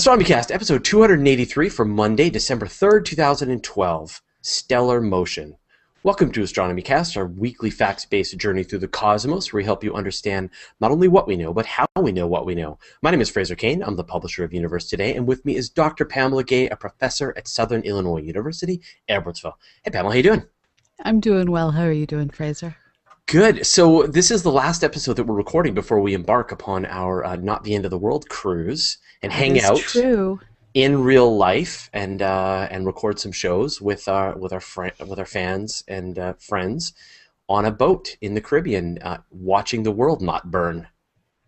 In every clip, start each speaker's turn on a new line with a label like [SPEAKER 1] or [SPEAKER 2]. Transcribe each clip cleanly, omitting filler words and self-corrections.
[SPEAKER 1] Astronomycast, episode 283 for Monday, December 3rd, 2012. Stellar Motion. Welcome to Astronomycast, our weekly facts-based journey through the cosmos, where we help you understand not only what we know, but how we know what we know. My name is Fraser Kane. I'm the publisher of Universe Today, and with me is Dr. Pamela Gay, a professor at Southern Illinois University, Edwardsville. Hey, Pamela, how you doing?
[SPEAKER 2] I'm doing well. How are you doing, Fraser?
[SPEAKER 1] Good. So this is the last episode that we're recording before we embark upon our Not the End of the World cruise and hang out in real life and record some shows with our fans and friends on a boat in the Caribbean, watching the world not burn.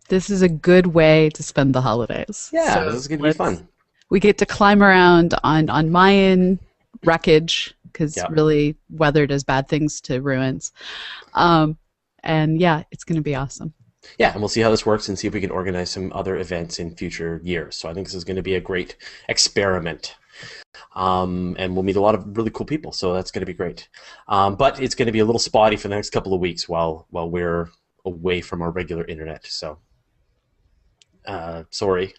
[SPEAKER 2] This is a good way to spend the holidays.
[SPEAKER 1] Yeah,
[SPEAKER 2] so
[SPEAKER 1] this is going to be fun.
[SPEAKER 2] We get to climb around on Mayan wreckage, because really weather does bad things to ruins. And yeah, it's going to be awesome.
[SPEAKER 1] Yeah, and we'll see how this works and see if we can organize some other events in future years. So I think this is going to be a great experiment. And we'll meet a lot of really cool people, so that's going to be great. But it's going to be a little spotty for the next couple of weeks while we're away from our regular internet. So sorry.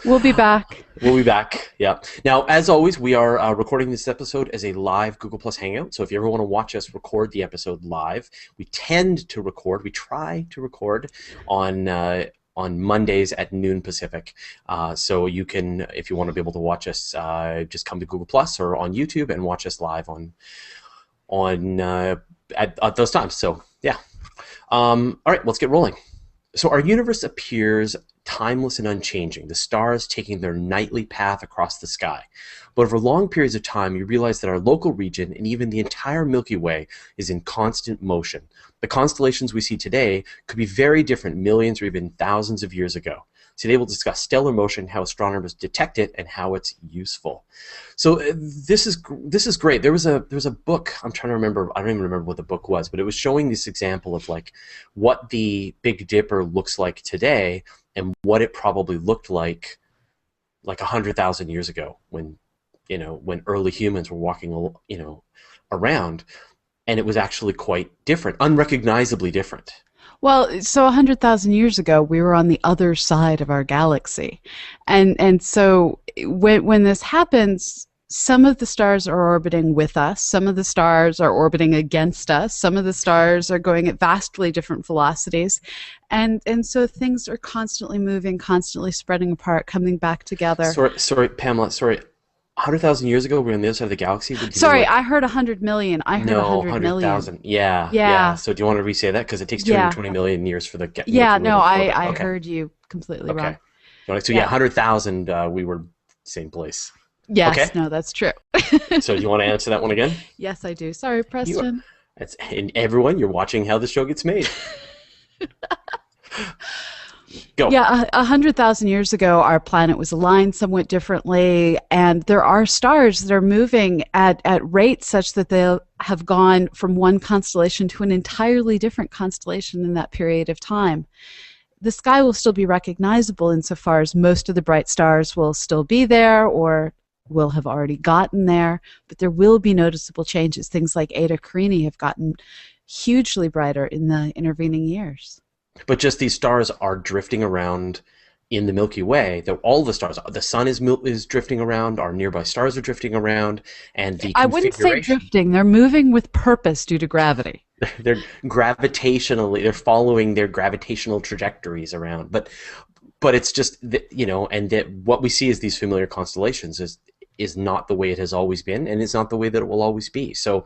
[SPEAKER 2] We'll be back.
[SPEAKER 1] We'll be back, yeah. Now, as always, we are recording this episode as a live Google Plus Hangout, so if you ever want to watch us record the episode live, we try to record on Mondays at noon Pacific. So you can, if you want to be able to watch us, just come to Google Plus or on YouTube and watch us live at those times. So, yeah. All right, let's get rolling. So our universe appears timeless and unchanging, the stars taking their nightly path across the sky. But over long periods of time, you realize that our local region and even the entire Milky Way is in constant motion. The constellations we see today could be very different millions or even thousands of years ago. Today we'll discuss stellar motion, how astronomers detect it, and how it's useful. So this is great. There was a book, I'm trying to remember, I don't even remember what the book was, but it was showing this example of like what the Big Dipper looks like today and what it probably looked like 100,000 years ago when early humans were walking around, and it was actually quite different, unrecognizably different.
[SPEAKER 2] Well, so 100,000 years ago, we were on the other side of our galaxy. And so when this happens, some of the stars are orbiting with us, some of the stars are orbiting against us, some of the stars are going at vastly different velocities. And so things are constantly moving, constantly spreading apart, coming back together.
[SPEAKER 1] Sorry, Pamela, sorry. 100,000 years ago, we were on the other side of the galaxy?
[SPEAKER 2] Sorry, I heard 100 million. I heard 100,000.
[SPEAKER 1] Yeah. So do you want to re-say that? Because it takes 220 million years for the galaxy.
[SPEAKER 2] Yeah, no, I heard you completely wrong.
[SPEAKER 1] So 100,000, we were same place.
[SPEAKER 2] Yes,
[SPEAKER 1] okay.
[SPEAKER 2] No, that's true.
[SPEAKER 1] So do you want to answer that one again?
[SPEAKER 2] Yes, I do. Sorry, Preston.
[SPEAKER 1] And everyone, you're watching how the show gets made. Go.
[SPEAKER 2] Yeah, 100,000 years ago, our planet was aligned somewhat differently, and there are stars that are moving at rates such that they'll have gone from one constellation to an entirely different constellation in that period of time. The sky will still be recognizable insofar as most of the bright stars will still be there or will have already gotten there, but there will be noticeable changes. Things like Eta Carini have gotten hugely brighter in the intervening years.
[SPEAKER 1] But just these stars are drifting around in the Milky Way. All the stars, the sun is drifting around, our nearby stars are drifting around, and the
[SPEAKER 2] I wouldn't say drifting. They're moving with purpose due to gravity.
[SPEAKER 1] They're following their gravitational trajectories around. But it's just, and that what we see as these familiar constellations is not the way it has always been, and it's not the way that it will always be. So,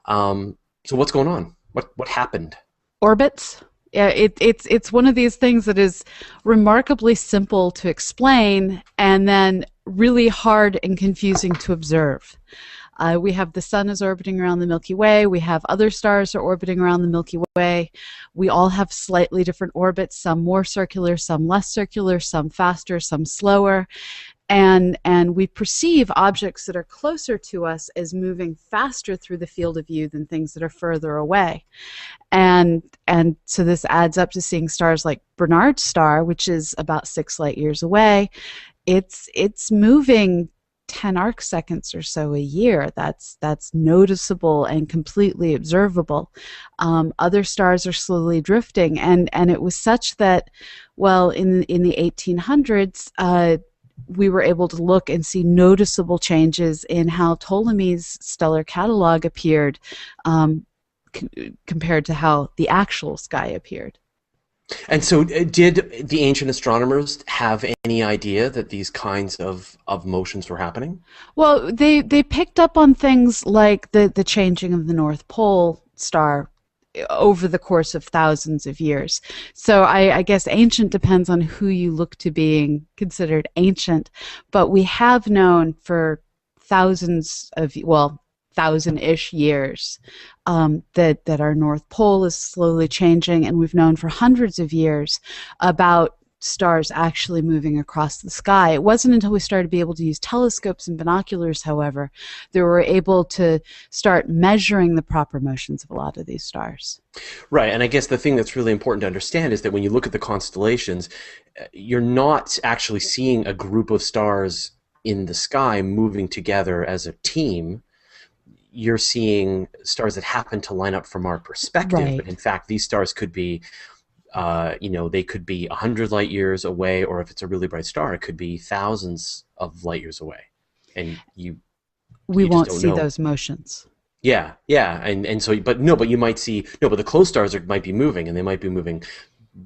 [SPEAKER 1] so what's going on? What happened?
[SPEAKER 2] Orbits. Yeah, it's one of these things that is remarkably simple to explain and then really hard and confusing to observe. We have the sun is orbiting around the Milky Way. We have other stars are orbiting around the Milky Way. We all have slightly different orbits, some more circular, some less circular, some faster, some slower. And we perceive objects that are closer to us as moving faster through the field of view than things that are further away. And so this adds up to seeing stars like Barnard's star, which is about 6 light years away. It's moving 10 arc seconds or so a year. That's noticeable and completely observable. Other stars are slowly drifting, and it was such that, well, in the 1800s, we were able to look and see noticeable changes in how Ptolemy's stellar catalog appeared compared to how the actual sky appeared.
[SPEAKER 1] And so, did the ancient astronomers have any idea that these kinds of motions were happening?
[SPEAKER 2] Well, they picked up on things like the changing of the North Pole star over the course of thousands of years. So I guess ancient depends on who you look to being considered ancient, but we have known for thousands of, well, thousand-ish years that our North Pole is slowly changing, and we've known for hundreds of years about stars actually moving across the sky. It wasn't until we started to be able to use telescopes and binoculars, however, that we were able to start measuring the proper motions of a lot of these stars.
[SPEAKER 1] Right, and I guess the thing that's really important to understand is that when you look at the constellations, you're not actually seeing a group of stars in the sky moving together as a team. You're seeing stars that happen to line up from our perspective,
[SPEAKER 2] Right.
[SPEAKER 1] but in fact, these stars could be they could be 100 light years away, or if it's a really bright star, it could be thousands of light years away, and
[SPEAKER 2] We
[SPEAKER 1] you just
[SPEAKER 2] won't
[SPEAKER 1] don't
[SPEAKER 2] see
[SPEAKER 1] know.
[SPEAKER 2] those motions.
[SPEAKER 1] Yeah, yeah, and so, but you might see no, but the close stars might be moving, and they might be moving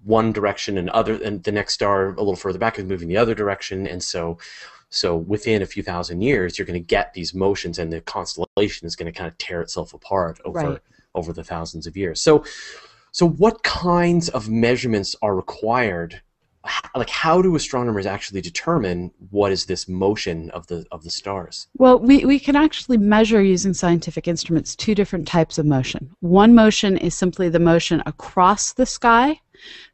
[SPEAKER 1] one direction, and the next star a little further back is moving the other direction, and so within a few thousand years, you're going to get these motions, and the constellation is going to kind of tear itself apart
[SPEAKER 2] Right.
[SPEAKER 1] over the thousands of years. So what kinds of measurements are required? Like, how do astronomers actually determine what is this motion of the stars?
[SPEAKER 2] Well, we can actually measure using scientific instruments two different types of motion. One motion is simply the motion across the sky.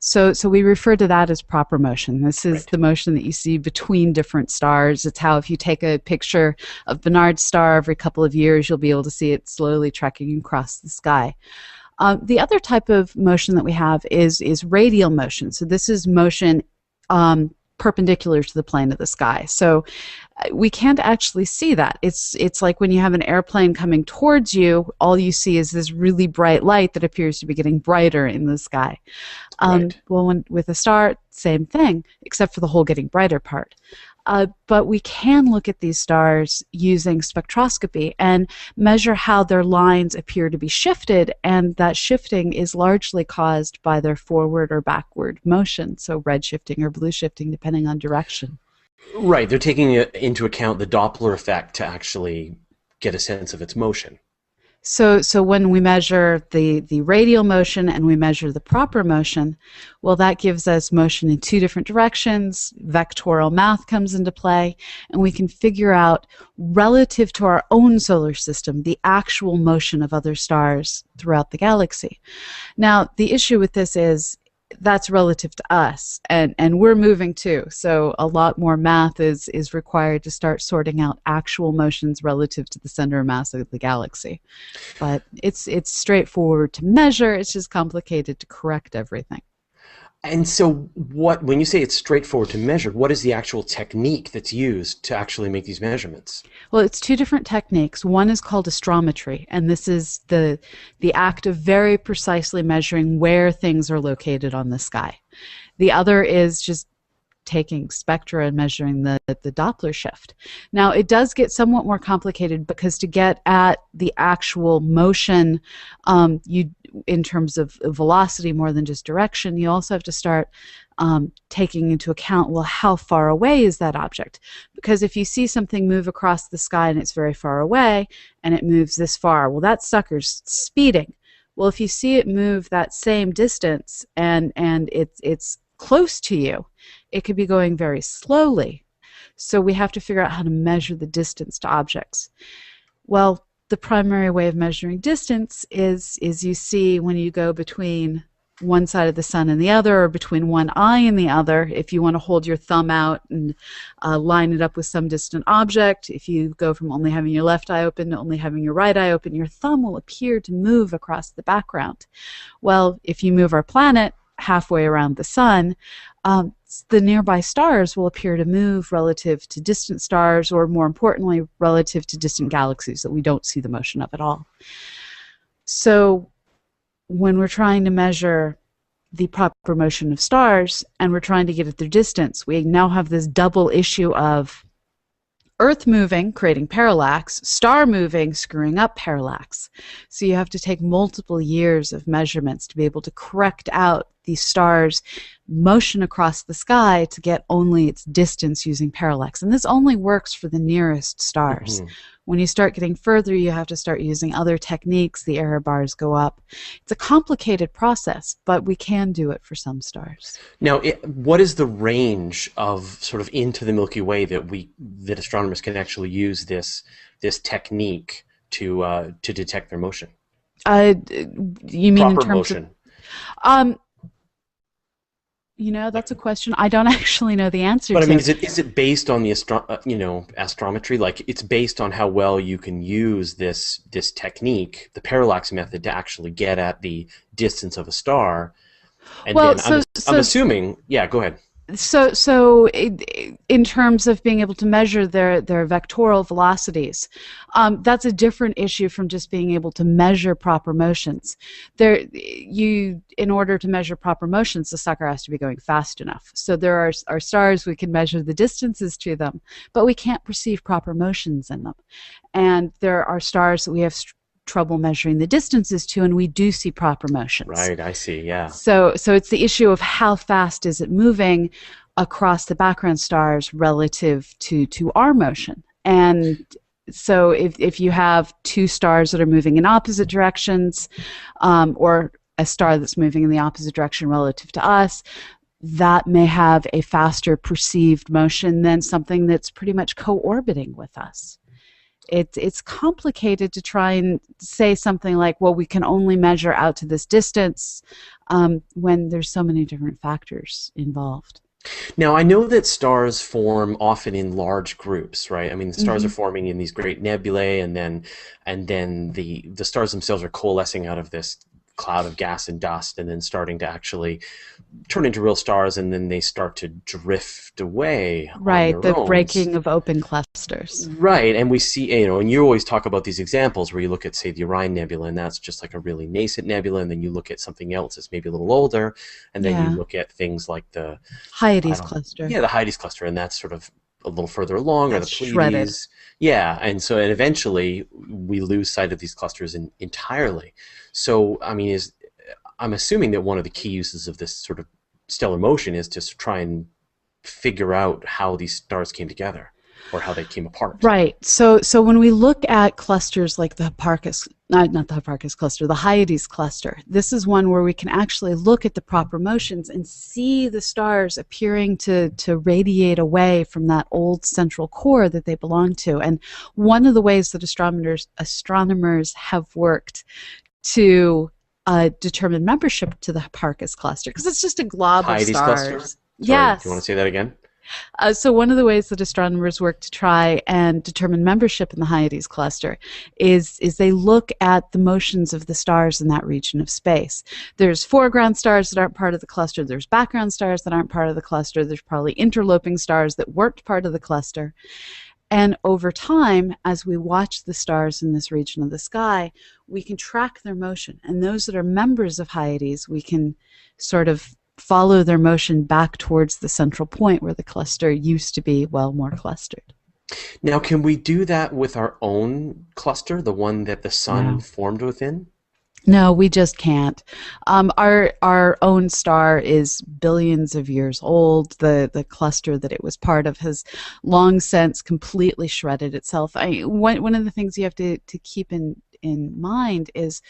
[SPEAKER 2] So we refer to that as proper motion. This is
[SPEAKER 1] Right.
[SPEAKER 2] the motion that you see between different stars. It's how if you take a picture of Barnard's star every couple of years, you'll be able to see it slowly trekking across the sky. The other type of motion that we have is radial motion. So this is motion perpendicular to the plane of the sky. So we can't actually see that. It's like when you have an airplane coming towards you, all you see is this really bright light that appears to be getting brighter in the sky.
[SPEAKER 1] Right.
[SPEAKER 2] Well, with a star, same thing, except for the whole getting brighter part. But we can look at these stars using spectroscopy and measure how their lines appear to be shifted, and that shifting is largely caused by their forward or backward motion, so red shifting or blue shifting depending on direction.
[SPEAKER 1] Right, they're taking into account the Doppler effect to actually get a sense of its motion.
[SPEAKER 2] So when we measure the radial motion and we measure the proper motion, well, that gives us motion in two different directions. Vectoral math comes into play, and we can figure out, relative to our own solar system, the actual motion of other stars throughout the galaxy. Now, the issue with this is that's relative to us, and we're moving too. So a lot more math is required to start sorting out actual motions relative to the center of mass of the galaxy. But it's straightforward to measure. It's just complicated to correct everything.
[SPEAKER 1] And so when you say it's straightforward to measure, what is the actual technique that's used to actually make these measurements?
[SPEAKER 2] Well, it's two different techniques. One is called astrometry, and this is the act of very precisely measuring where things are located on the sky. The other is just taking spectra and measuring the Doppler shift. Now, it does get somewhat more complicated because to get at the actual motion, in terms of velocity more than just direction, you also have to start taking into account, well, how far away is that object? Because if you see something move across the sky and it's very far away and it moves this far, well, that sucker's speeding. Well, if you see it move that same distance and it's close to you, it could be going very slowly. So we have to figure out how to measure the distance to objects. Well, the primary way of measuring distance is you see when you go between one side of the sun and the other, or between one eye and the other. If you want to hold your thumb out and line it up with some distant object, if you go from only having your left eye open to only having your right eye open, your thumb will appear to move across the background. Well, if you move our planet halfway around the sun, the nearby stars will appear to move relative to distant stars, or more importantly, relative to distant galaxies that we don't see the motion of at all. So when we're trying to measure the proper motion of stars and we're trying to get at their distance, we now have this double issue of Earth moving, creating parallax, star moving, screwing up parallax. So you have to take multiple years of measurements to be able to correct out the star's motion across the sky to get only its distance using parallax. And this only works for the nearest stars.
[SPEAKER 1] Mhm.
[SPEAKER 2] When you start getting further, you have to start using other techniques. The error bars go up. It's a complicated process, but we can do it for some stars.
[SPEAKER 1] Now, what is the range of sort of into the Milky Way that astronomers can actually use this technique to detect their motion?
[SPEAKER 2] You mean in
[SPEAKER 1] Proper
[SPEAKER 2] terms
[SPEAKER 1] motion.
[SPEAKER 2] of... that's a question I don't actually know the answer
[SPEAKER 1] But I
[SPEAKER 2] to.
[SPEAKER 1] mean, is it based on the astrometry? Like, it's based on how well you can use this technique, the parallax method, to actually get at the distance of a star. And
[SPEAKER 2] Well,
[SPEAKER 1] then I'm assuming, yeah, go ahead.
[SPEAKER 2] So in terms of being able to measure their vectoral velocities, that's a different issue from just being able to measure proper motions. In order to measure proper motions, the sucker has to be going fast enough. So there are stars, we can measure the distances to them, but we can't perceive proper motions in them. And there are stars that we have trouble measuring the distances to, and we do see proper motions.
[SPEAKER 1] Right, I see, yeah.
[SPEAKER 2] So it's the issue of how fast is it moving across the background stars relative to our motion. And so if you have two stars that are moving in opposite directions, or a star that's moving in the opposite direction relative to us, that may have a faster perceived motion than something that's pretty much co-orbiting with us. It's complicated to try and say something like, well, we can only measure out to this distance, when there's so many different factors involved.
[SPEAKER 1] Now, I know that stars form often in large groups, right? I mean, the stars
[SPEAKER 2] Mm-hmm.
[SPEAKER 1] are forming in these great nebulae, and then the stars themselves are coalescing out of this cloud of gas and dust, and then starting to actually turn into real stars, and then they start to drift away on
[SPEAKER 2] Right,
[SPEAKER 1] their
[SPEAKER 2] the
[SPEAKER 1] own.
[SPEAKER 2] breaking of open clusters.
[SPEAKER 1] Right, and we see, and you always talk about these examples where you look at, say, the Orion Nebula, and that's just like a really nascent nebula, and then you look at something else that's maybe a little older, and then you
[SPEAKER 2] Yeah,
[SPEAKER 1] look at things like the
[SPEAKER 2] Hyades cluster.
[SPEAKER 1] the Hyades cluster, and that's sort of a little further along, or the
[SPEAKER 2] That's shredded.
[SPEAKER 1] Pleiades. Yeah, and eventually we lose sight of these clusters entirely. So, I mean, I'm assuming that one of the key uses of this sort of stellar motion is to try and figure out how these stars came together, or how they came apart.
[SPEAKER 2] Right. So when we look at clusters like the Hipparchus, not the Hipparchus cluster, the Hyades cluster, this is one where we can actually look at the proper motions and see the stars appearing to radiate away from that old central core that they belong to. And one of the ways that astronomers have worked to determine membership to the Hipparchus cluster, because it's just a glob of
[SPEAKER 1] Hyades cluster?
[SPEAKER 2] stars.
[SPEAKER 1] Sorry,
[SPEAKER 2] Yes.
[SPEAKER 1] do you want to say that again?
[SPEAKER 2] So one of the ways that astronomers work to try and determine membership in the Hyades cluster is they look at the motions of the stars in that region of space. There's foreground stars that aren't part of the cluster. There's background stars that aren't part of the cluster. There's probably interloping stars that weren't part of the cluster. And over time, as we watch the stars in this region of the sky, we can track their motion. And those that are members of Hyades, we can sort of follow their motion back towards the central point where the cluster used to be, well, more clustered.
[SPEAKER 1] Now, can we do that with our own cluster, the one that the sun
[SPEAKER 2] No.
[SPEAKER 1] formed within?
[SPEAKER 2] No, we just can't. Our own star is billions of years old. The cluster that it was part of has long since completely shredded itself. One of the things you have to keep in mind is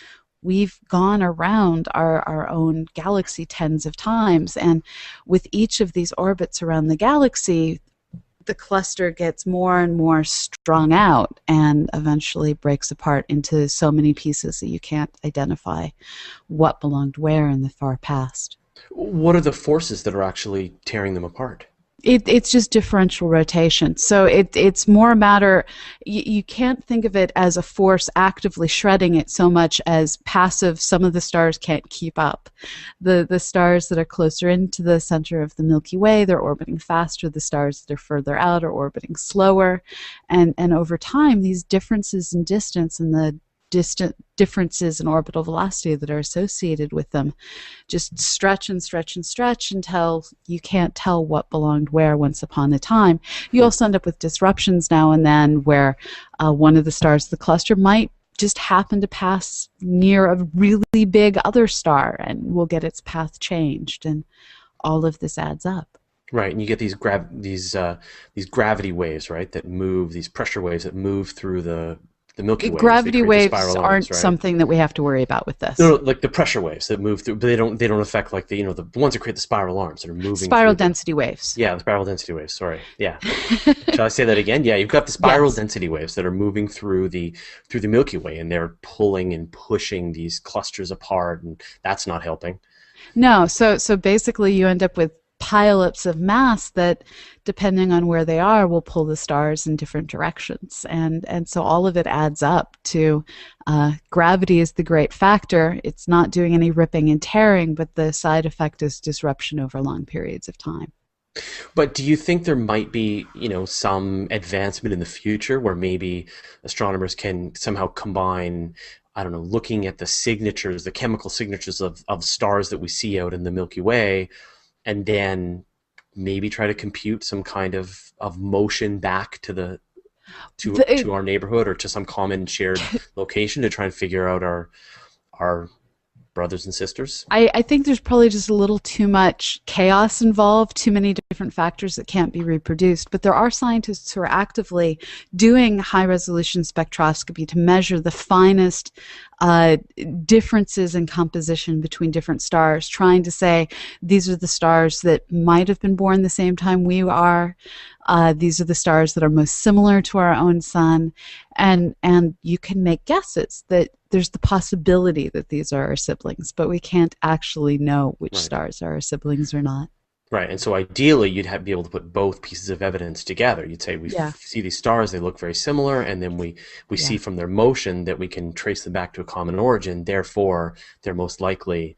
[SPEAKER 2] we've gone around our own galaxy tens of times, and with each of these orbits around the galaxy, the cluster gets more and more strung out and eventually breaks apart into so many pieces that you can't identify what belonged where in the far past.
[SPEAKER 1] What are the forces that are actually tearing them apart?
[SPEAKER 2] It's just differential rotation. So it's more a matter, you can't think of it as a force actively shredding it so much as passive, some of the stars can't keep up. The stars that are closer into the center of the Milky Way, they're orbiting faster. The stars that are further out are orbiting slower. And over time, these differences in distance and the distant differences in orbital velocity that are associated with them just stretch and stretch and stretch until you can't tell what belonged where once upon a time. You also end up with disruptions now and then where one of the stars of the cluster might just happen to pass near a really big other star and will get its path changed, and all of this adds up.
[SPEAKER 1] Right, and you get these gravity waves, right, that move, these pressure waves that move through the Milky Way.
[SPEAKER 2] Gravity
[SPEAKER 1] They create the
[SPEAKER 2] waves
[SPEAKER 1] spiral
[SPEAKER 2] aren't
[SPEAKER 1] arms, right?
[SPEAKER 2] something that we have to worry about with this.
[SPEAKER 1] No, no, like the pressure waves that move through, but they don't affect like the ones that create the spiral arms that are moving
[SPEAKER 2] Spiral
[SPEAKER 1] through
[SPEAKER 2] density waves.
[SPEAKER 1] yeah, the spiral density waves. Sorry, yeah. Shall I say that again? Yeah, you've got the spiral
[SPEAKER 2] Yes.
[SPEAKER 1] density waves that are moving through the Milky Way, and they're pulling and pushing these clusters apart, and that's not helping.
[SPEAKER 2] No, so basically you end up with pileups of mass that, depending on where they are, will pull the stars in different directions. And so all of it adds up to gravity is the great factor. It's not doing any ripping and tearing, but the side effect is disruption over long periods of time.
[SPEAKER 1] But do you think there might be, some advancement in the future where maybe astronomers can somehow combine, I don't know, looking at the signatures, the chemical signatures of stars that we see out in the Milky Way, and then maybe try to compute some kind of motion back to our neighborhood or to some common shared location to try and figure out our brothers and sisters?
[SPEAKER 2] I think there's probably just a little too much chaos involved, too many different factors that can't be reproduced. But there are scientists who are actively doing high-resolution spectroscopy to measure the finest differences in composition between different stars, trying to say these are the stars that might have been born the same time we are. These are the stars that are most similar to our own sun, and you can make guesses that there's the possibility that these are our siblings, but we can't actually know which
[SPEAKER 1] Right.
[SPEAKER 2] stars are our siblings or not.
[SPEAKER 1] Right, and so ideally you'd be able to put both pieces of evidence together. You'd say we
[SPEAKER 2] Yeah.
[SPEAKER 1] see these stars, they look very similar, and then we
[SPEAKER 2] Yeah.
[SPEAKER 1] see from their motion that we can trace them back to a common origin. Therefore, they're most likely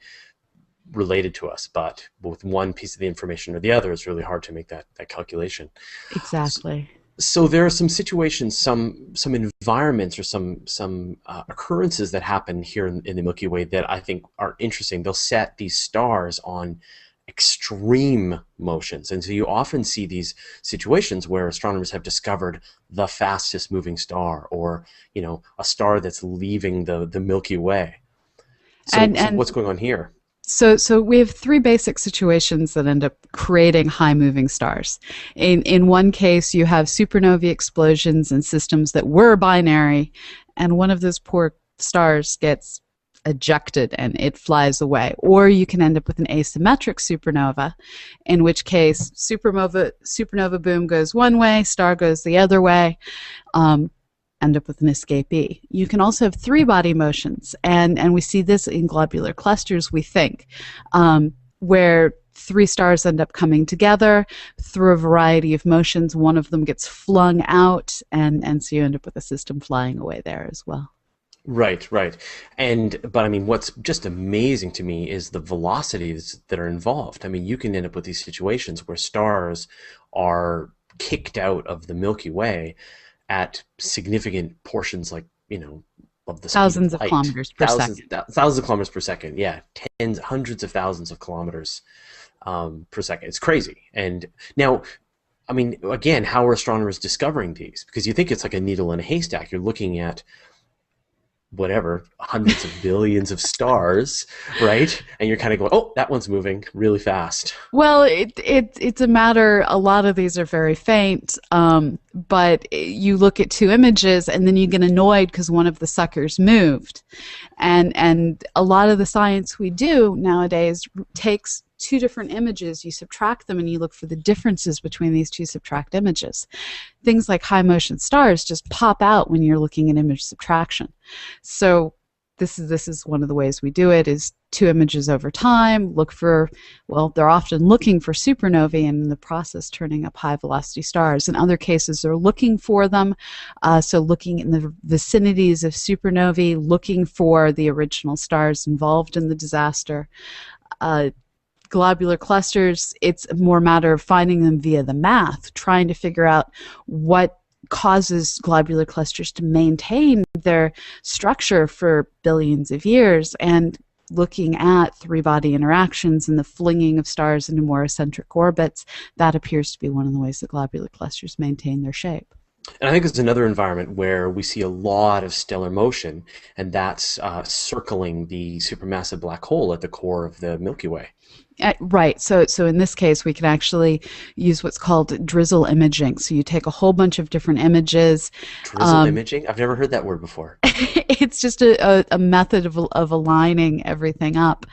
[SPEAKER 1] related to us. But with one piece of the information or the other, it's really hard to make that calculation.
[SPEAKER 2] Exactly.
[SPEAKER 1] So there are some situations, some environments, or some occurrences that happen here in the Milky Way that I think are interesting. They'll set these stars on extreme motions, and so you often see these situations where astronomers have discovered the fastest moving star, or a star that's leaving the Milky Way. So,
[SPEAKER 2] And
[SPEAKER 1] so
[SPEAKER 2] and
[SPEAKER 1] what's going on here?
[SPEAKER 2] So we have three basic situations that end up creating high moving stars. In one case, you have supernovae explosions in systems that were binary, and one of those poor stars gets ejected and it flies away. Or you can end up with an asymmetric supernova, in which case supernova boom goes one way, star goes the other way. End up with an escapee. You can also have three-body motions, and we see this in globular clusters, we think, where three stars end up coming together through a variety of motions. One of them gets flung out, and so you end up with a system flying away there as well.
[SPEAKER 1] Right, right. But I mean, what's just amazing to me is the velocities that are involved. I mean, you can end up with these situations where stars are kicked out of the Milky Way at significant portions, like, of the speed
[SPEAKER 2] Thousands
[SPEAKER 1] of
[SPEAKER 2] of
[SPEAKER 1] light.
[SPEAKER 2] kilometers per
[SPEAKER 1] Thousands,
[SPEAKER 2] second.
[SPEAKER 1] thousands of kilometers per second. Yeah, tens, hundreds of thousands of kilometers per second. It's crazy. And now, I mean, again, how are astronomers discovering these? Because you think it's like a needle in a haystack. You're looking at whatever, hundreds of billions of stars, right? And you're kind of going, oh, that one's moving really fast.
[SPEAKER 2] Well, it's a matter. A lot of these are very faint, but you look at two images and then you get annoyed because one of the suckers moved, and a lot of the science we do nowadays takes two different images, you subtract them, and you look for the differences between these two subtract images. Things like high motion stars just pop out when you're looking at image subtraction. So this is one of the ways we do it, is two images over time, look for, well, they're often looking for supernovae, and in the process turning up high velocity stars. In other cases, they're looking for them, so looking in the vicinities of supernovae, looking for the original stars involved in the disaster. Globular clusters, it's more a matter of finding them via the math, trying to figure out what causes globular clusters to maintain their structure for billions of years. And looking at three-body interactions and the flinging of stars into more eccentric orbits, that appears to be one of the ways that globular clusters maintain their shape.
[SPEAKER 1] And I think it's another environment where we see a lot of stellar motion, and that's circling the supermassive black hole at the core of the Milky Way.
[SPEAKER 2] Right. So in this case, we can actually use what's called drizzle imaging. So you take a whole bunch of different images.
[SPEAKER 1] Drizzle imaging? I've never heard that word before.
[SPEAKER 2] It's just a method of aligning everything up.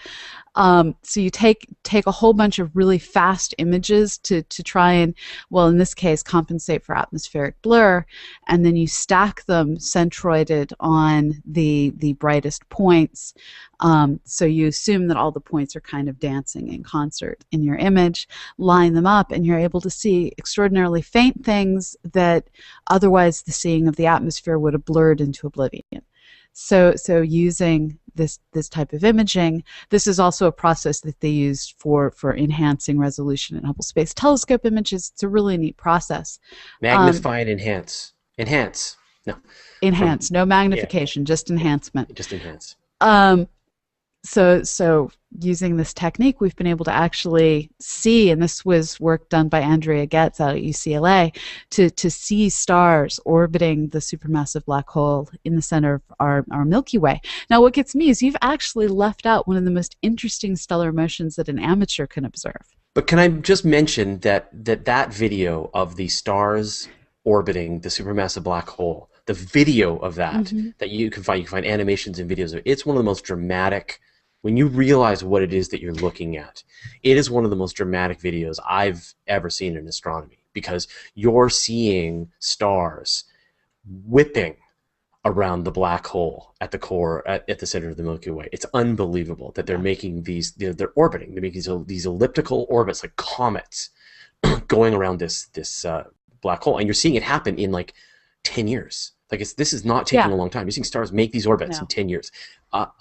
[SPEAKER 2] So you take a whole bunch of really fast images to try and, well, in this case, compensate for atmospheric blur, and then you stack them centroided on the brightest points. So you assume that all the points are kind of dancing in concert in your image, line them up, and you're able to see extraordinarily faint things that otherwise the seeing of the atmosphere would have blurred into oblivion. So using this type of imaging, this is also a process that they use for enhancing resolution in Hubble Space Telescope images. It's a really neat process.
[SPEAKER 1] Magnify and enhance. Enhance. No.
[SPEAKER 2] Enhance. No magnification, just enhancement.
[SPEAKER 1] Just enhance.
[SPEAKER 2] So using this technique, we've been able to actually see, and this was work done by Andrea Getz out at UCLA, to see stars orbiting the supermassive black hole in the center of our Milky Way. Now, what gets me is you've actually left out one of the most interesting stellar motions that an amateur can observe.
[SPEAKER 1] But can I just mention that video of the stars orbiting the supermassive black hole, the video of that, that you can find animations and videos of it, it's one of the most dramatic. When you realize what it is that you're looking at, it is one of the most dramatic videos I've ever seen in astronomy, because you're seeing stars whipping around the black hole at the core, at the center of the Milky Way. It's unbelievable that they're making these, they're orbiting, they're making these elliptical orbits like comets going around this black hole, and you're seeing it happen in like 10 years. Like this is not taking a long time. You're seeing stars make these orbits in 10 years.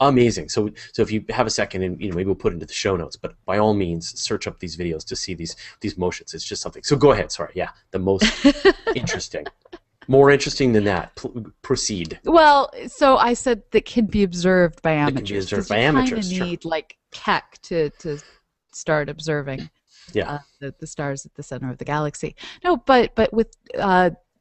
[SPEAKER 1] Amazing. So if you have a second, and maybe we'll put it into the show notes, but by all means, search up these videos to see these motions. It's just something. So go ahead. Sorry. Yeah, the most interesting. More interesting than that. Proceed.
[SPEAKER 2] Well, so I said that can be observed by amateurs.
[SPEAKER 1] That can be observed by amateurs.
[SPEAKER 2] You need like Keck to start observing.
[SPEAKER 1] Yeah.
[SPEAKER 2] The stars at the center of the galaxy. No, but with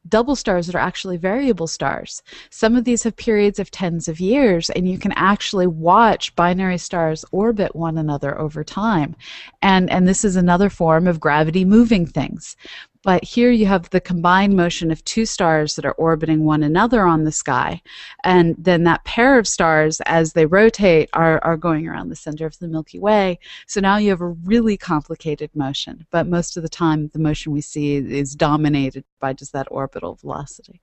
[SPEAKER 2] double stars that are actually variable stars. Some of these have periods of tens of years, and you can actually watch binary stars orbit one another over time. And this is another form of gravity moving things. But here you have the combined motion of two stars that are orbiting one another on the sky. And then that pair of stars, as they rotate, are going around the center of the Milky Way. So now you have a really complicated motion. But most of the time, the motion we see is dominated by just that orbital velocity.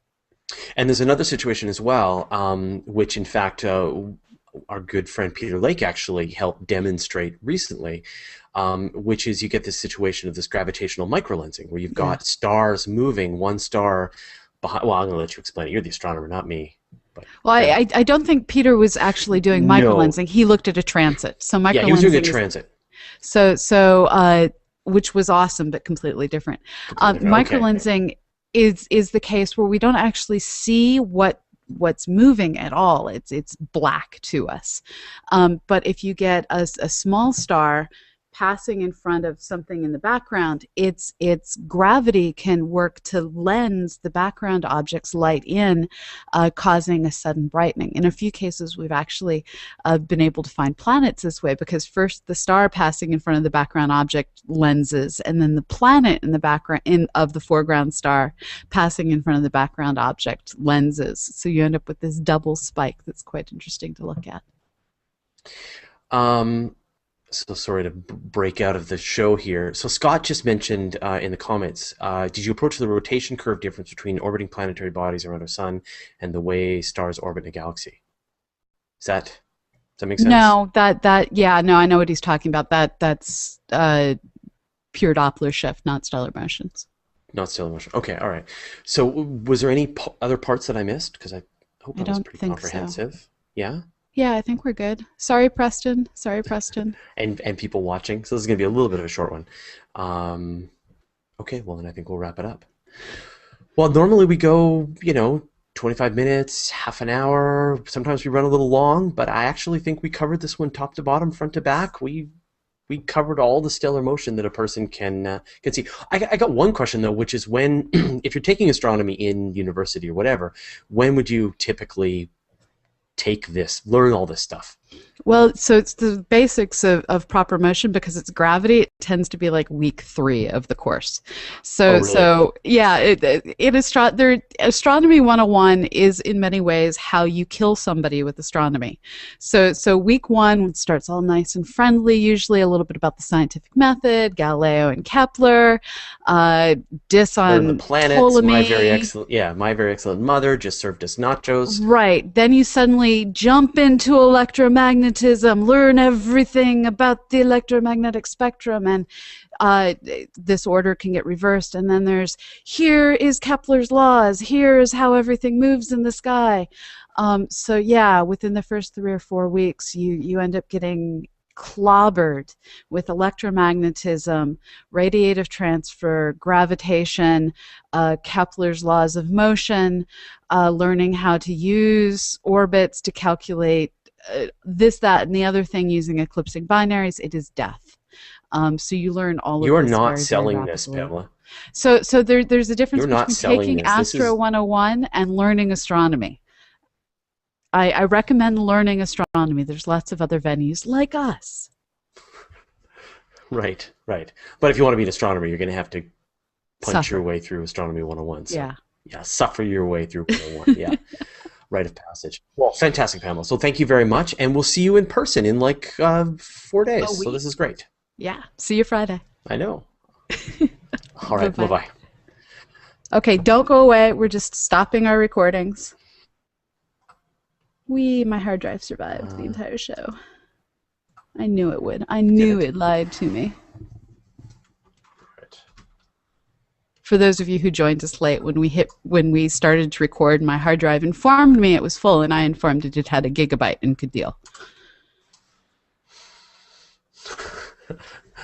[SPEAKER 1] And there's another situation as well, which in fact our good friend Peter Lake actually helped demonstrate recently, which is you get this situation of this gravitational microlensing, where you've got stars moving, one star behind. Well, I'm going to let you explain it. You're the astronomer, not me. But,
[SPEAKER 2] well, I don't think Peter was actually doing microlensing. He looked at a transit. So microlensing.
[SPEAKER 1] Yeah, he was doing a transit.
[SPEAKER 2] So which was awesome, but completely different. Microlensing is the case where we don't actually see what's moving at all. It's black to us. But if you get a small star passing in front of something in the background, its gravity can work to lens the background object's light in, causing a sudden brightening. In a few cases, we've actually been able to find planets this way, because first the star passing in front of the background object lenses, and then the planet in the background of the foreground star passing in front of the background object lenses. So you end up with this double spike that's quite interesting to look at.
[SPEAKER 1] So sorry to break out of the show here. So Scott just mentioned in the comments, did you approach the rotation curve difference between orbiting planetary bodies around our sun and the way stars orbit in a galaxy? Does that make sense?
[SPEAKER 2] No, no, I know what he's talking about. That's pure Doppler shift, not stellar motions.
[SPEAKER 1] Not stellar motion. Okay, all right. So was there any other parts that I missed? Because I hope that was pretty comprehensive. So. Yeah?
[SPEAKER 2] Yeah, I think we're good. Sorry, Preston.
[SPEAKER 1] And people watching. So this is going to be a little bit of a short one. Okay, well then I think we'll wrap it up. Well, normally we go, 25 minutes, half an hour. Sometimes we run a little long, but I actually think we covered this one top to bottom, front to back. We covered all the stellar motion that a person can see. I got one question though, which is when, if you're taking astronomy in university or whatever, when would you typically learn all this stuff?
[SPEAKER 2] Well, so it's the basics of proper motion because it's gravity. It tends to be like week 3 of the course.
[SPEAKER 1] Oh,
[SPEAKER 2] So,
[SPEAKER 1] really?
[SPEAKER 2] so yeah, Astronomy 101 is in many ways how you kill somebody with astronomy. So week 1 starts all nice and friendly, usually a little bit about the scientific method, Galileo and Kepler, dis
[SPEAKER 1] Learn the
[SPEAKER 2] on
[SPEAKER 1] planets.
[SPEAKER 2] Ptolemy.
[SPEAKER 1] My very excellent mother just served us nachos.
[SPEAKER 2] Right. Then you suddenly jump into electromagnetism, learn everything about the electromagnetic spectrum, and this order can get reversed. And then here is Kepler's laws, here is how everything moves in the sky. So yeah, within the first 3 or 4 weeks, you end up getting clobbered with electromagnetism, radiative transfer, gravitation, Kepler's laws of motion, learning how to use orbits to calculate this, that, and the other thing using eclipsing binaries. It is death. So you learn all
[SPEAKER 1] You
[SPEAKER 2] of
[SPEAKER 1] are
[SPEAKER 2] this
[SPEAKER 1] not
[SPEAKER 2] very, very
[SPEAKER 1] selling this,
[SPEAKER 2] rapidly.
[SPEAKER 1] Pamela.
[SPEAKER 2] So there's a difference
[SPEAKER 1] You're not
[SPEAKER 2] between
[SPEAKER 1] selling
[SPEAKER 2] taking
[SPEAKER 1] this. This
[SPEAKER 2] Astro
[SPEAKER 1] is
[SPEAKER 2] 101 and learning astronomy. I recommend learning astronomy. There's lots of other venues like us.
[SPEAKER 1] right, right. But if you want to be an astronomer, you're going to have to punch your
[SPEAKER 2] Suffer.
[SPEAKER 1] way through Astronomy 101. So,
[SPEAKER 2] Yeah.
[SPEAKER 1] yeah, suffer your way through 101. Yeah, rite of passage. Well, fantastic, Pamela. So thank you very much, and we'll see you in person in like 4
[SPEAKER 2] A
[SPEAKER 1] days. So
[SPEAKER 2] week.
[SPEAKER 1] this is great.
[SPEAKER 2] Yeah. See you Friday.
[SPEAKER 1] I know. All right,
[SPEAKER 2] Bye-bye.
[SPEAKER 1] bye-bye.
[SPEAKER 2] Okay, don't go away. We're just stopping our recordings. My hard drive survived the entire show. I knew it would. I knew it lied to me.
[SPEAKER 1] Right.
[SPEAKER 2] For those of you who joined us late, when we started to record, my hard drive informed me it was full, and I informed it had a gigabyte and could deal.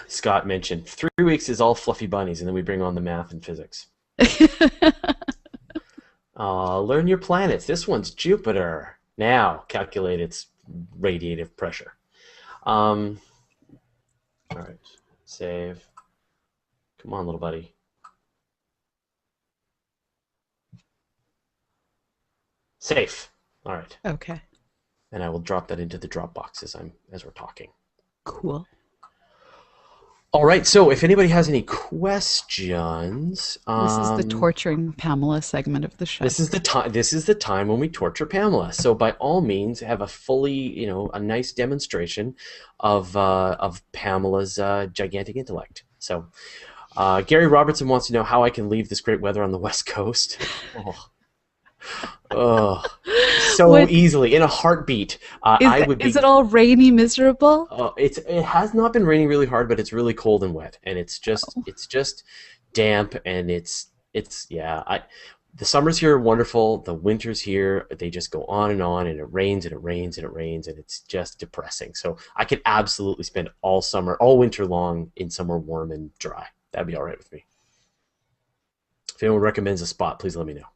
[SPEAKER 1] Scott mentioned 3 weeks is all fluffy bunnies, and then we bring on the math and physics. Learn your planets. This one's Jupiter. Now calculate its radiative pressure. All right, save. Come on, little buddy. Safe. All right,
[SPEAKER 2] Okay.
[SPEAKER 1] and I will drop that into the Dropbox as we're talking.
[SPEAKER 2] Cool.
[SPEAKER 1] All right. So, if anybody has any questions,
[SPEAKER 2] This is the torturing Pamela segment of the show.
[SPEAKER 1] this is the time. This is the time when we torture Pamela. So, by all means, have a fully, a nice demonstration of Pamela's gigantic intellect. So, Gary Robertson wants to know how I can leave this great weather on the West Coast. Oh, oh, so
[SPEAKER 2] What-
[SPEAKER 1] easily in a heartbeat. I would be.
[SPEAKER 2] Is it all rainy, miserable?
[SPEAKER 1] It has not been raining really hard, but it's really cold and wet, and it's just damp, and the summers here are wonderful. The winters here, they just go on, and it rains and it rains and it rains, and it's just depressing. So I could absolutely spend all winter long in somewhere warm and dry. That'd be all right with me. If anyone recommends a spot, please let me know.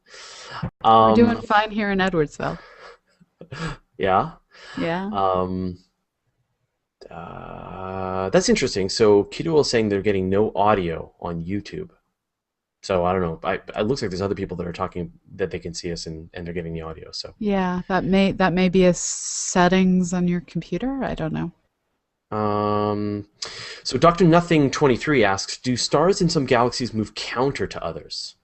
[SPEAKER 2] We're doing fine here in Edwardsville.
[SPEAKER 1] Yeah.
[SPEAKER 2] Yeah.
[SPEAKER 1] That's interesting. So Kido is saying they're getting no audio on YouTube. So I don't know. It looks like there's other people that are talking that they can see us and they're getting the audio. So
[SPEAKER 2] Yeah, that may be a settings on your computer. I don't know.
[SPEAKER 1] so Dr. Nothing 23 asks, do stars in some galaxies move counter to others?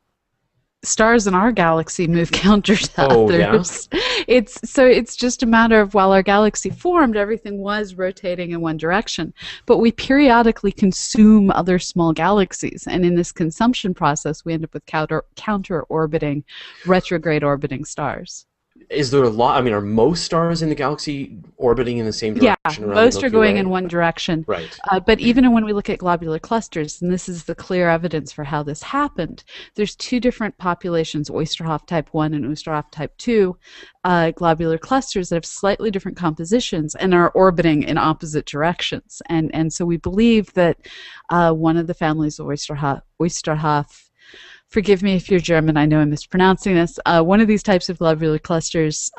[SPEAKER 2] Stars in our galaxy move counter to
[SPEAKER 1] Oh, yeah?
[SPEAKER 2] others. It's just a matter of while our galaxy formed, everything was rotating in one direction, but we periodically consume other small galaxies, and in this consumption process, we end up with counter orbiting, retrograde orbiting stars.
[SPEAKER 1] Is there a lot? I mean, are most stars in the galaxy orbiting in the same direction around the
[SPEAKER 2] Most are
[SPEAKER 1] Milky
[SPEAKER 2] going
[SPEAKER 1] Way?
[SPEAKER 2] in one direction.
[SPEAKER 1] Right.
[SPEAKER 2] But even when we look at globular clusters, and this is the clear evidence for how this happened, there's 2 different populations, Oysterhoff type 1 and Oysterhoff type 2, globular clusters that have slightly different compositions and are orbiting in opposite directions. And so we believe that one of the families of Oysterhoff forgive me if you're German, I know I'm mispronouncing this. One of these types of globular clusters,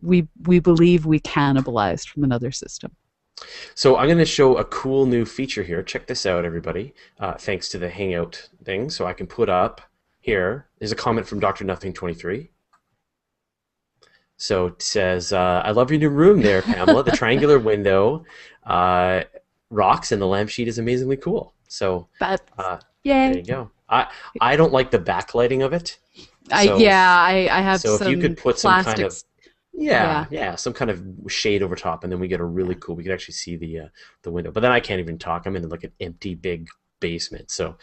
[SPEAKER 2] we believe we cannibalized from another system.
[SPEAKER 1] So I'm going to show a cool new feature here. Check this out, everybody. Thanks to the Hangout thing. So I can put up here. There's a comment from Dr. Nothing 23. So it says, I love your new room there, Pamela. The triangular window rocks and the lampshade is amazingly cool. So
[SPEAKER 2] But
[SPEAKER 1] there
[SPEAKER 2] yay.
[SPEAKER 1] you go. I don't like the backlighting of it. So,
[SPEAKER 2] I have
[SPEAKER 1] so if you
[SPEAKER 2] some
[SPEAKER 1] could put some kind of
[SPEAKER 2] plastics.
[SPEAKER 1] some kind of shade over top, and then we get a really cool. We could actually see the window, but then I can't even talk. I'm in like an empty big basement, so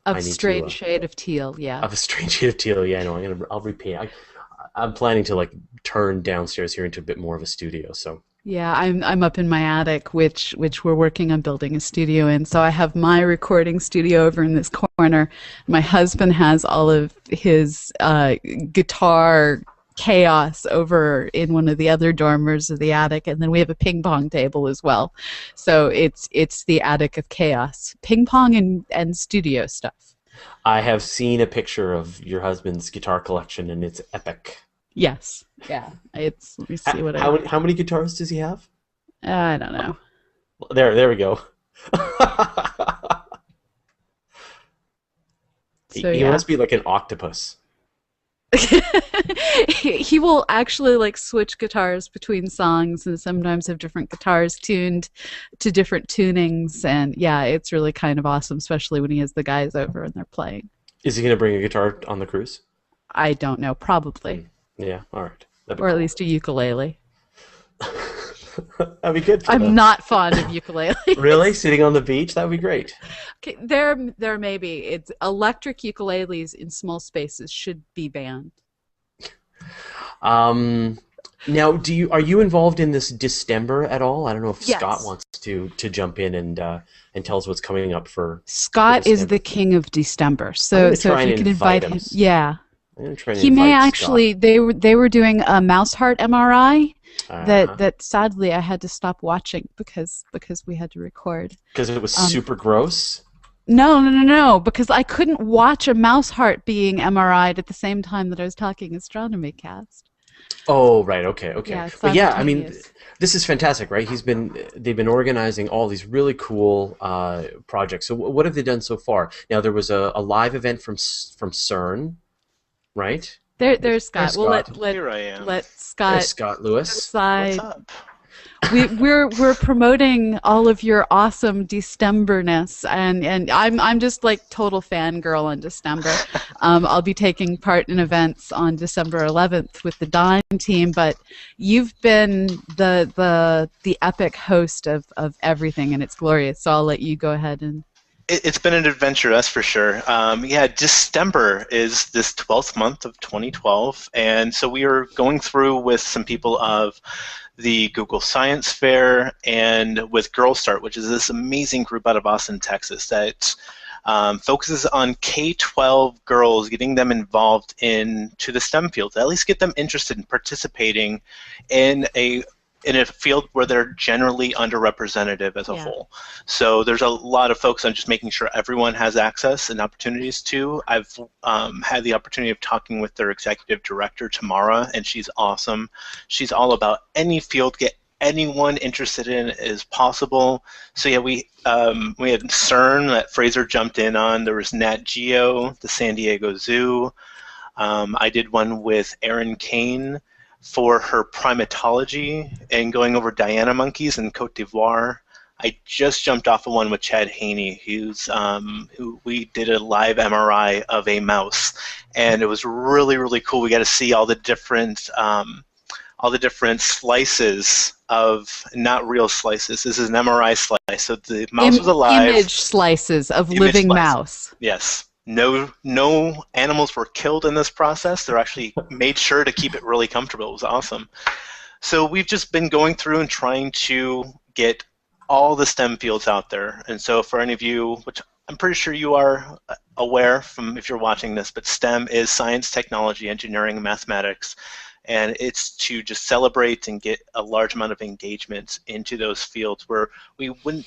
[SPEAKER 2] Of
[SPEAKER 1] I need to
[SPEAKER 2] strange shade of teal, yeah.
[SPEAKER 1] of a strange shade of teal. Yeah, I know. I'll repaint. I'm planning to like turn downstairs here into a bit more of a studio. So
[SPEAKER 2] Yeah, I'm up in my attic, which we're working on building a studio in. So I have my recording studio over in this corner. My husband has all of his guitar chaos over in one of the other dormers of the attic, and then we have a ping pong table as well. So it's the attic of chaos, ping pong and studio stuff.
[SPEAKER 1] I have seen a picture of your husband's guitar collection, and it's epic.
[SPEAKER 2] Yes, yeah. It's let me see what
[SPEAKER 1] How many guitars does he have?
[SPEAKER 2] I don't know.
[SPEAKER 1] There we go.
[SPEAKER 2] So
[SPEAKER 1] He
[SPEAKER 2] yeah.
[SPEAKER 1] must be like an octopus.
[SPEAKER 2] He will actually like switch guitars between songs and sometimes have different guitars tuned to different tunings, and yeah, it's really kind of awesome, especially when he has the guys over and they're playing.
[SPEAKER 1] Is he going to bring a guitar on the cruise?
[SPEAKER 2] I don't know, probably.
[SPEAKER 1] Yeah, all right. That'd be
[SPEAKER 2] Or at
[SPEAKER 1] cool.
[SPEAKER 2] least a ukulele.
[SPEAKER 1] That'd be good for
[SPEAKER 2] I'm
[SPEAKER 1] them.
[SPEAKER 2] not fond of ukuleles.
[SPEAKER 1] Really? Sitting on the beach? That would be great.
[SPEAKER 2] Okay, there may be. It's electric ukuleles in small spaces should be banned.
[SPEAKER 1] Um, Now, are you involved in this Distember at all? I don't know if Scott
[SPEAKER 2] Yes.
[SPEAKER 1] wants to jump in and tell us what's coming up for
[SPEAKER 2] Scott is
[SPEAKER 1] Distember.
[SPEAKER 2] the king of December,
[SPEAKER 1] I'm
[SPEAKER 2] so
[SPEAKER 1] going to
[SPEAKER 2] so
[SPEAKER 1] try
[SPEAKER 2] if
[SPEAKER 1] and
[SPEAKER 2] you can
[SPEAKER 1] invite
[SPEAKER 2] invite
[SPEAKER 1] him.
[SPEAKER 2] him, yeah.
[SPEAKER 1] I'm going to try and
[SPEAKER 2] He may
[SPEAKER 1] invite Scott.
[SPEAKER 2] actually. They were doing a mouse heart MRI
[SPEAKER 1] Uh-huh.
[SPEAKER 2] that sadly I had to stop watching because we had to record.
[SPEAKER 1] Because it was
[SPEAKER 2] Um,
[SPEAKER 1] super gross.
[SPEAKER 2] no, because I couldn't watch a mouse heart being MRI'd at the same time that I was talking astronomy cast.
[SPEAKER 1] Oh, right. Okay.
[SPEAKER 2] Yeah,
[SPEAKER 1] But yeah, I mean,
[SPEAKER 2] simultaneous.
[SPEAKER 1] this is fantastic, right? They've been organizing all these really cool projects. So what have they done so far? Now there was a live event from CERN, right?
[SPEAKER 2] There's Scott.
[SPEAKER 1] There's
[SPEAKER 2] We'll
[SPEAKER 1] Scott.
[SPEAKER 3] Here I am.
[SPEAKER 2] let
[SPEAKER 1] There's
[SPEAKER 2] Scott
[SPEAKER 1] Scott Lewis.
[SPEAKER 3] What's
[SPEAKER 2] decide.
[SPEAKER 3] up?
[SPEAKER 2] We're promoting all of your awesome Decemberness, and I'm just like total fangirl on December. I'll be taking part in events on December 11th with the Dawn team, but you've been the epic host of everything, and it's glorious. So I'll let you go ahead and.
[SPEAKER 3] It's been an adventure, that's for sure. Yeah, December is this 12th month of 2012, and so we are going through with some people of the Google Science Fair and with Girl Start, which is this amazing group out of Austin, Texas, that focuses on K-12 girls, getting them involved into the STEM fields, at least get them interested in participating in a field where they're generally underrepresented as a
[SPEAKER 2] Yeah.
[SPEAKER 3] whole. So there's a lot of focus on just making sure everyone has access and opportunities to. I've had the opportunity of talking with their executive director, Tamara, and she's awesome. She's all about any field, get anyone interested in is possible. So yeah, we had CERN that Fraser jumped in on. There was Nat Geo, the San Diego Zoo. I did one with Erin Kane for her primatology and going over Diana monkeys in Cote d'Ivoire. I just jumped off of one with Chad Haney, who we did a live MRI of a mouse, and it was really, really cool. We got to see all the different slices of, not real slices. This is an MRI slice. So the mouse was alive.
[SPEAKER 2] Image slices of
[SPEAKER 3] Image
[SPEAKER 2] living
[SPEAKER 3] slices.
[SPEAKER 2] mouse.
[SPEAKER 3] Yes. No animals were killed in this process. They're actually made sure to keep it really comfortable. It was awesome. So we've just been going through and trying to get all the STEM fields out there. And so for any of you, which I'm pretty sure you are aware from if you're watching this, but STEM is science, technology, engineering, and mathematics. and it's to just celebrate and get a large amount of engagement into those fields where we wouldn't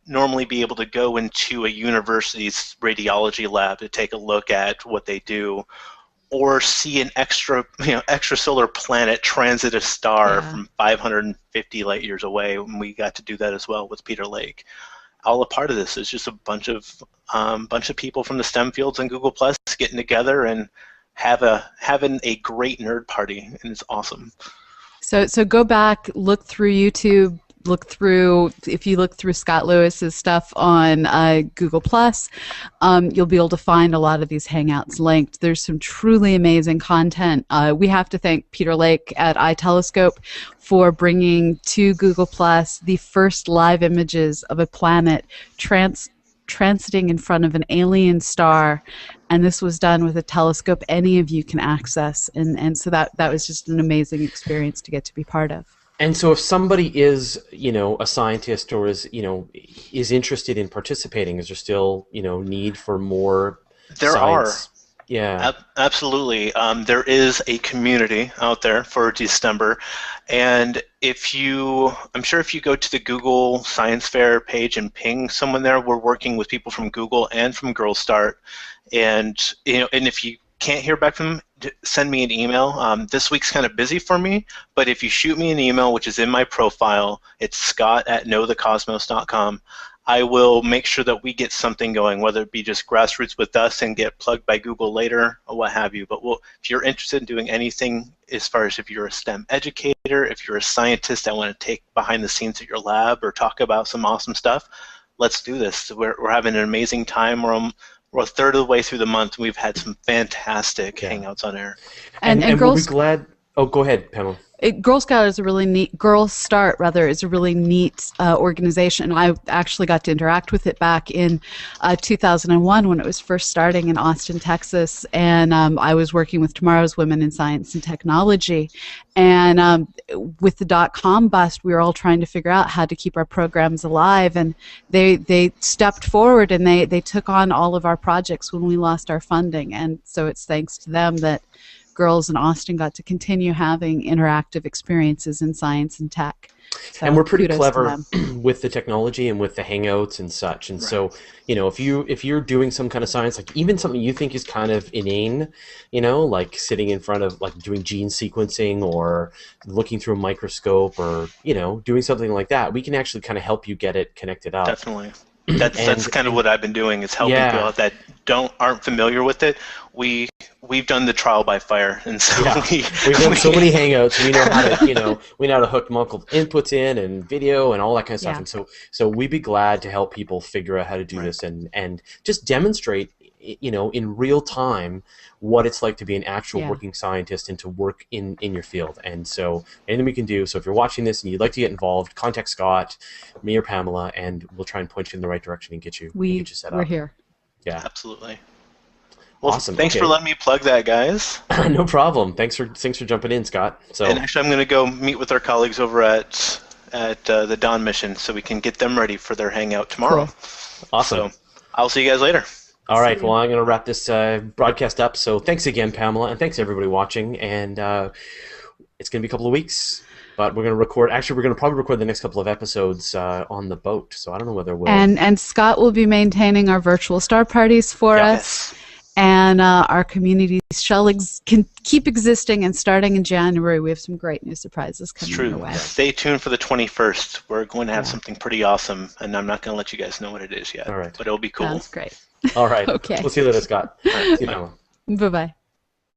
[SPEAKER 3] normally be able to go into a university's radiology lab to take a look at what they do, or see an extrasolar planet transit a star from 550 light years away. And we got to do that as well with Peter Lake. All a part of this is just a bunch of people from the STEM fields and Google Plus getting together and having a great nerd party, and it's awesome.
[SPEAKER 2] So go back, look through YouTube. If you look through Scott Lewis's stuff on Google Plus, you'll be able to find a lot of these Hangouts linked. There's some truly amazing content. We have to thank Peter Lake at iTelescope for bringing to Google Plus the first live images of a planet transiting in front of an alien star, and this was done with a telescope any of you can access, and so that was just an amazing experience to get to be part of.
[SPEAKER 1] And so if somebody is, a scientist or is interested in participating, is there still, need for more
[SPEAKER 3] There
[SPEAKER 1] science?
[SPEAKER 3] are.
[SPEAKER 1] Yeah.
[SPEAKER 3] Absolutely. There is a community out there for December, and I'm sure if you go to the Google Science Fair page and ping someone there, we're working with people from Google and from Girl Start, and if you can't hear back from them, send me an email. This week's kind of busy for me, but if you shoot me an email, which is in my profile, it's scott@knowthecosmos.com. I will make sure that we get something going, whether it be just grassroots with us and get plugged by Google later or what have you. But if you're interested in doing anything, as far as if you're a STEM educator, if you're a scientist that want to take behind the scenes at your lab or talk about some awesome stuff, let's do this. We're having an amazing time. We're a third of the way through the month. We've had some fantastic Hangouts on air.
[SPEAKER 2] And
[SPEAKER 1] we'll be glad. Oh, go ahead, Pamela.
[SPEAKER 2] Girl Scout is a really neat. Girl Start rather is a really neat organization. I actually got to interact with it back in 2001 when it was first starting in Austin, Texas, and I was working with Tomorrow's Women in Science and Technology. And with the .com bust, we were all trying to figure out how to keep our programs alive, and they stepped forward and they took on all of our projects when we lost our funding, and so it's thanks to them that girls in Austin got to continue having interactive experiences in science and tech. So
[SPEAKER 1] and we're pretty clever with the technology and with the Hangouts and such. And so, if you're doing some kind of science, like even something you think is kind of inane, like sitting in front of, like doing gene sequencing or looking through a microscope or, doing something like that, we can actually kind of help you get it connected up.
[SPEAKER 3] Definitely. That's kind of what I've been doing, is helping people out that aren't familiar with it. We've done the trial by fire, and so we've done so many Hangouts.
[SPEAKER 1] We know how to we know how to hook multiple inputs in and video and all that kind of stuff. And so we'd be glad to help people figure out how to do this and just demonstrate in real time what it's like to be an actual working scientist and to work in your field. And so anything we can do. So if you're watching this and you'd like to get involved, contact Scott, me, or Pamela, and we'll try and point you in the right direction and get you set up.
[SPEAKER 2] We're here.
[SPEAKER 3] Yeah, absolutely. Well,
[SPEAKER 1] awesome.
[SPEAKER 3] Thanks for letting me plug that, guys.
[SPEAKER 1] No problem. Thanks for jumping in, Scott.
[SPEAKER 3] And actually, I'm going to go meet with our colleagues over at the Dawn mission so we can get them ready for their Hangout tomorrow.
[SPEAKER 1] Cool. Awesome.
[SPEAKER 3] So I'll see you guys later.
[SPEAKER 1] All right. Well, I'm going to wrap this broadcast up. So thanks again, Pamela, and thanks everybody watching. And it's going to be a couple of weeks, but we're going to record. Actually, we're going to probably record the next couple of episodes on the boat. So I don't know whether we'll.
[SPEAKER 2] And Scott will be maintaining our virtual star parties for us. And our community can keep existing, and starting in January, we have some great new surprises coming our way.
[SPEAKER 3] Stay tuned for the 21st. We're going to have something pretty awesome, and I'm not going to let you guys know what it is yet.
[SPEAKER 1] All right.
[SPEAKER 3] But it'll be cool.
[SPEAKER 2] That's great.
[SPEAKER 1] All right.
[SPEAKER 2] Okay.
[SPEAKER 1] We'll see you later, Scott. All right. See you, Pamela.
[SPEAKER 2] Bye-bye.